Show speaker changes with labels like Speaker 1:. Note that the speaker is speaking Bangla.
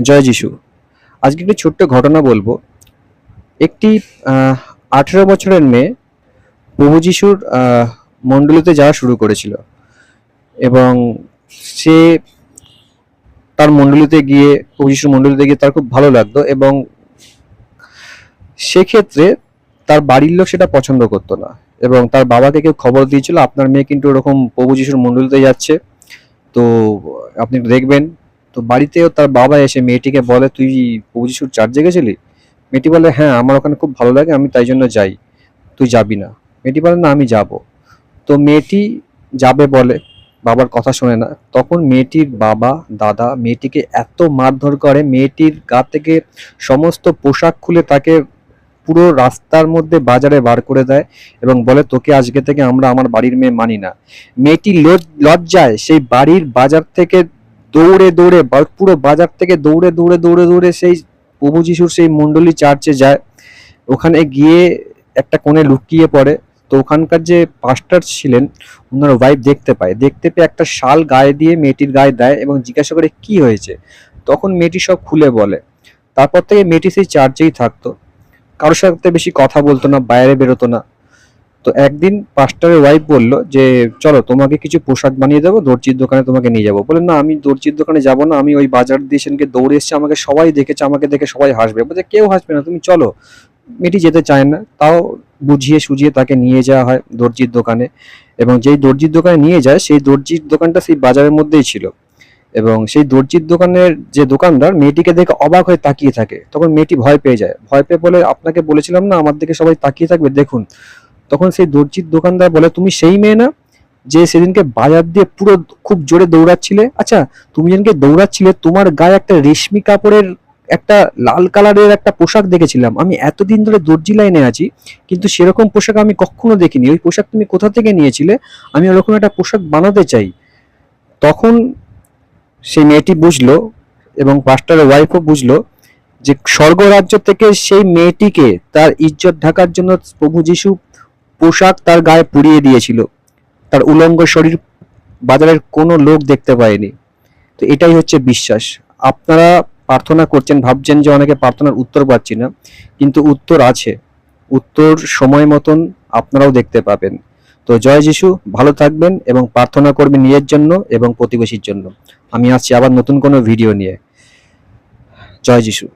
Speaker 1: জয় যিশু। আজকে একটি ছোট্ট ঘটনা বলবো। একটি 18 বছরের মেয়ে প্রভু যিশুর মণ্ডলীতে যাওয়া শুরু করেছিল এবং সে তার মণ্ডলীতে গিয়ে প্রভু যিশুর মণ্ডলীতে গিয়ে তার খুব ভালো লাগতো এবং সেক্ষেত্রে তার বাড়ির লোক সেটা পছন্দ করতো না এবং তার বাবাকে কেউ খবর দিয়েছিল আপনার মেয়ে কিন্তু ওরকম প্রভু যিশুর মণ্ডলীতে যাচ্ছে, তো আপনি একটু দেখবেন। তো বাড়িতেও তার বাবা এসে মেয়েটিকে বলে, তুই প্রভু যিশুর চার্চে গেছিলি? মেয়েটি বলে, হ্যাঁ আমার ওখানে খুব ভালো লাগে, আমি তাই জন্য যাই, তুই যাবি না? মেয়েটি বলে, না আমি যাব। তো মেয়েটি যাবে বলে, বাবার কথা শোনে না। তখন মেয়েটির বাবা দাদা মেয়েটিকে এত মারধর করে, মেয়েটির গা থেকে সমস্ত পোশাক খুলে তাকে পুরো রাস্তার মধ্যে বাজারে বার করে দেয় এবং বলে, তোকে আজকে থেকে আমরা আমার বাড়ির মেয়ে মানি না। মেয়েটি লজ্জায় সেই বাড়ির বাজার থেকে দৌড়ে দৌড়ে পুরো বাজার থেকে দৌড়ে দৌড়ে দৌড়ে দৌড়ে সেই প্রভু যিশুর সেই মণ্ডলী চার্চে যায়। ওখানে গিয়ে একটা কোণে লুকিয়ে পড়ে। তো ওখানকার যে পাস্টার ছিলেন ওনার ওয়াইফ দেখতে পায়, দেখতে পেয়ে একটা শাল গায়ে দিয়ে মেয়েটির গায়ে দেয় এবং জিজ্ঞাসা করে কি হয়েছে। তখন মেয়েটি সব খুলে বলে। তারপর থেকে মেয়েটি সেই চার্চেই থাকতো, কারোর সাথে বেশি কথা বলতো না, বাইরে বেরোতো না। তো একদিন পাস্টারের ওয়াইফ বলল যে, চলো তোমাকে কিছু পোশাক বানিয়ে দেবো, দর্জির দোকানে তোমাকে নিয়ে যাবো। বলে, না আমি দর্জির দোকানে যাবো না, আমি ওই বাজার দিয়ে সেদিনকে দৌড়ে এসেছি, আমাকে সবাই দেখেছে, আমাকে দেখে সবাই হাসবে। বলছে, কেউ হাসবে না, তুমি চলো। মেয়েটি যেতে চায় না, তাও বুঝিয়ে সুঝিয়ে তাকে নিয়ে যাওয়া হয় দর্জির দোকানে এবং যেই দর্জির দোকানে নিয়ে যায় সেই দর্জির দোকানটা সেই বাজারের মধ্যেই ছিল এবং সেই দর্জির দোকানের যে দোকানদার মেয়েটিকে দেখে অবাক হয়ে তাকিয়ে থাকে। তখন মেয়েটি ভয় পেয়ে যায়, ভয় পেয়ে বলে, আপনাকে বলেছিলাম না আমার দিকে সবাই তাকিয়ে থাকবে, দেখুন। তখন সেই দর্জির দোকানদার বলে, তুমি সেই মেয়ে না যে সেদিনকে বাজার দিয়ে পুরো খুব জোরে দৌড়াচ্ছিলে? আচ্ছা, তুমি যেদিনকে দৌড়াচ্ছিলে তোমার গায়ে একটা রেশমি কাপড়ের একটা লাল কালারের একটা পোশাক দেখেছিলাম, আমি এতদিন ধরে দর্জি লাইনে আছি কিন্তু সেরকম পোশাক আমি কখনো দেখিনি, ওই পোশাক তুমি কোথা থেকে নিয়েছিলে? আমি ওরকম একটা পোশাক বানাতে চাই। তখন সেই মেয়েটি বুঝলো এবং পাস্টারের ওয়াইফও বুঝলো যে স্বর্গরাজ্য থেকে সেই মেয়েটিকে তার ইজ্জত ঢাকার জন্য প্রভু যিশু পোশাক তার গায়ে পুড়িয়ে দিয়েছিল, তার উলঙ্গ শরীর বাজারের কোনো লোক দেখতে পায়নি। তো এটাই হচ্ছে বিশ্বাস। আপনারা প্রার্থনা করছেন, ভাবছেন যে অনেকে প্রার্থনার উত্তর পাচ্ছি না, কিন্তু উত্তর আছে, উত্তর সময় মতন আপনারাও দেখতে পাবেন। তো জয় যিশু, ভালো থাকবেন এবং প্রার্থনা করবেন নিজের জন্য এবং প্রতিবেশীর জন্য। আমি আসছি আবার নতুন কোনো ভিডিও নিয়ে। জয় যিশু।